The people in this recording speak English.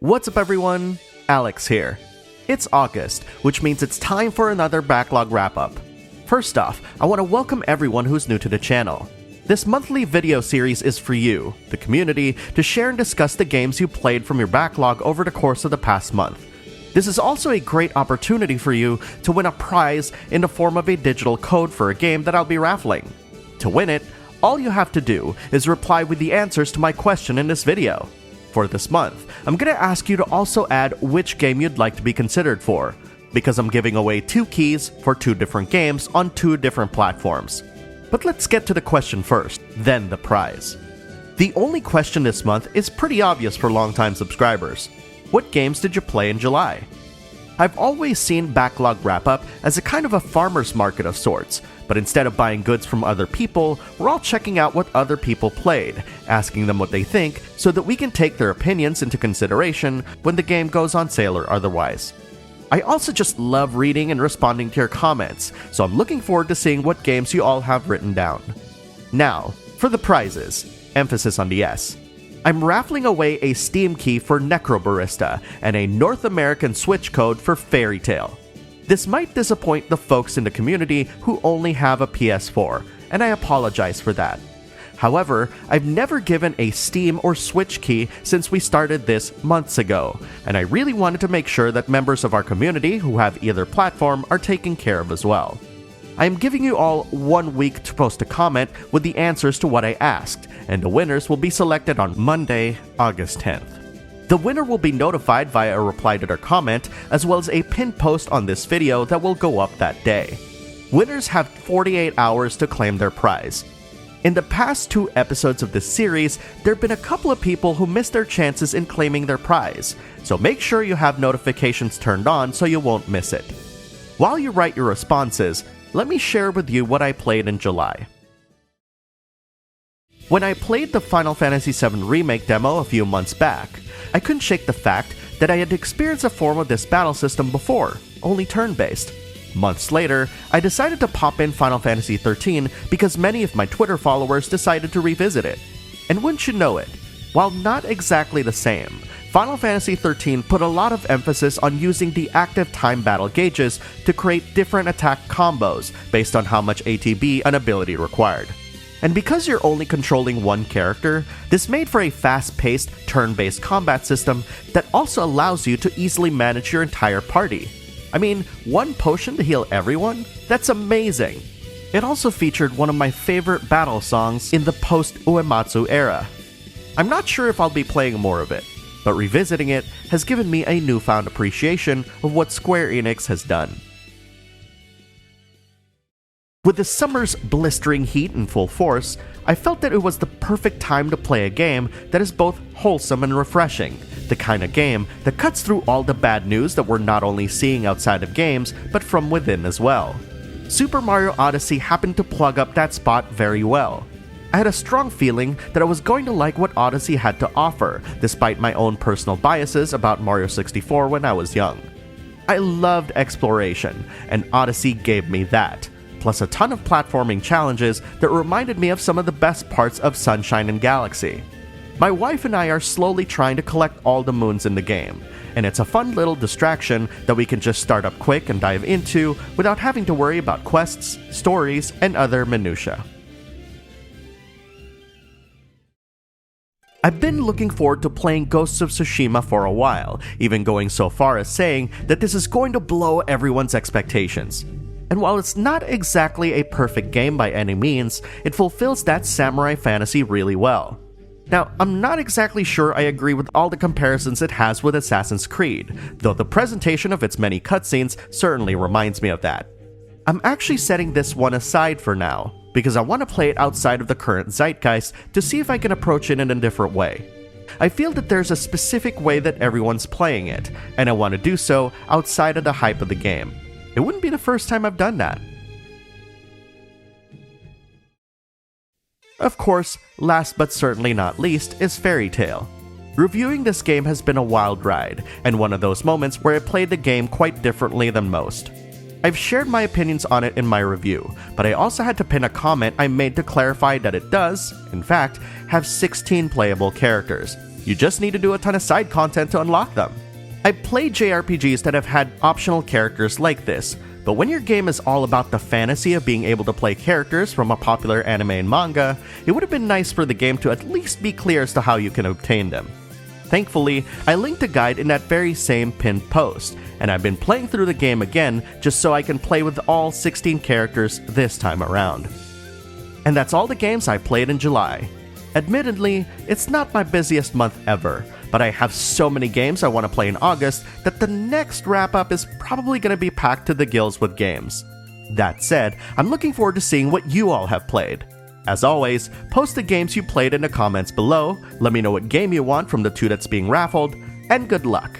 What's up everyone? Alex here. It's August, which means it's time for another Backlog Wrap-Up. First off, I want to welcome everyone who's new to the channel. This monthly video series is for you, the community, to share and discuss the games you played from your backlog over the course of the past month. This is also a great opportunity for you to win a prize in the form of a digital code for a game that I'll be raffling. To win it, all you have to do is reply with the answers to my question in this video. For this month, I'm gonna ask you to also add which game you'd like to be considered for, because I'm giving away 2 keys for 2 different games on 2 different platforms. But let's get to the question first, then the prize. The only question this month is pretty obvious for longtime subscribers. What games did you play in July? I've always seen Backlog Wrap-Up as a kind of a farmer's market of sorts, but instead of buying goods from other people, we're all checking out what other people played, asking them what they think, so that we can take their opinions into consideration when the game goes on sale or otherwise. I also just love reading and responding to your comments, so I'm looking forward to seeing what games you all have written down. Now, for the prizes, emphasis on the S. I'm raffling away a Steam key for Necrobarista and a North American Switch code for Fairy Tail. This might disappoint the folks in the community who only have a PS4, and I apologize for that. However, I've never given a Steam or Switch key since we started this months ago, and I really wanted to make sure that members of our community who have either platform are taken care of as well. I am giving you all 1 week to post a comment with the answers to what I asked, and the winners will be selected on Monday, August 10th. The winner will be notified via a reply to their comment, as well as a pinned post on this video that will go up that day. Winners have 48 hours to claim their prize. In the past 2 episodes of this series, there have been a couple of people who missed their chances in claiming their prize, so make sure you have notifications turned on so you won't miss it. While you write your responses, let me share with you what I played in July. When I played the Final Fantasy VII Remake demo a few months back, I couldn't shake the fact that I had experienced a form of this battle system before, only turn-based. Months later, I decided to pop in Final Fantasy XIII because many of my Twitter followers decided to revisit it. And wouldn't you know it, while not exactly the same, Final Fantasy XIII put a lot of emphasis on using the active time battle gauges to create different attack combos based on how much ATB an ability required. And because you're only controlling one character, this made for a fast-paced, turn-based combat system that also allows you to easily manage your entire party. I mean, 1 potion to heal everyone? That's amazing! It also featured one of my favorite battle songs in the post-Uematsu era. I'm not sure if I'll be playing more of it, but revisiting it has given me a newfound appreciation of what Square Enix has done. With the summer's blistering heat in full force, I felt that it was the perfect time to play a game that is both wholesome and refreshing, the kind of game that cuts through all the bad news that we're not only seeing outside of games, but from within as well. Super Mario Odyssey happened to plug up that spot very well. I had a strong feeling that I was going to like what Odyssey had to offer, despite my own personal biases about Mario 64 when I was young. I loved exploration, and Odyssey gave me that, plus a ton of platforming challenges that reminded me of some of the best parts of Sunshine and Galaxy. My wife and I are slowly trying to collect all the moons in the game, and it's a fun little distraction that we can just start up quick and dive into without having to worry about quests, stories, and other minutiae. I've been looking forward to playing Ghosts of Tsushima for a while, even going so far as saying that this is going to blow everyone's expectations. And while it's not exactly a perfect game by any means, it fulfills that samurai fantasy really well. Now, I'm not exactly sure I agree with all the comparisons it has with Assassin's Creed, though the presentation of its many cutscenes certainly reminds me of that. I'm actually setting this one aside for now, because I want to play it outside of the current zeitgeist to see if I can approach it in a different way. I feel that there's a specific way that everyone's playing it, and I want to do so outside of the hype of the game. It wouldn't be the first time I've done that. Of course, last but certainly not least is Fairy Tail. Reviewing this game has been a wild ride, and one of those moments where I played the game quite differently than most. I've shared my opinions on it in my review, but I also had to pin a comment I made to clarify that it does, in fact, have 16 playable characters. You just need to do a ton of side content to unlock them. I've played JRPGs that have had optional characters like this, but when your game is all about the fantasy of being able to play characters from a popular anime and manga, it would have been nice for the game to at least be clear as to how you can obtain them. Thankfully, I linked a guide in that very same pinned post, and I've been playing through the game again just so I can play with all 16 characters this time around. And that's all the games I played in July. Admittedly, it's not my busiest month ever, but I have so many games I want to play in August that the next wrap-up is probably going to be packed to the gills with games. That said, I'm looking forward to seeing what you all have played. As always, post the games you played in the comments below, let me know what game you want from the 2 that's being raffled, and good luck!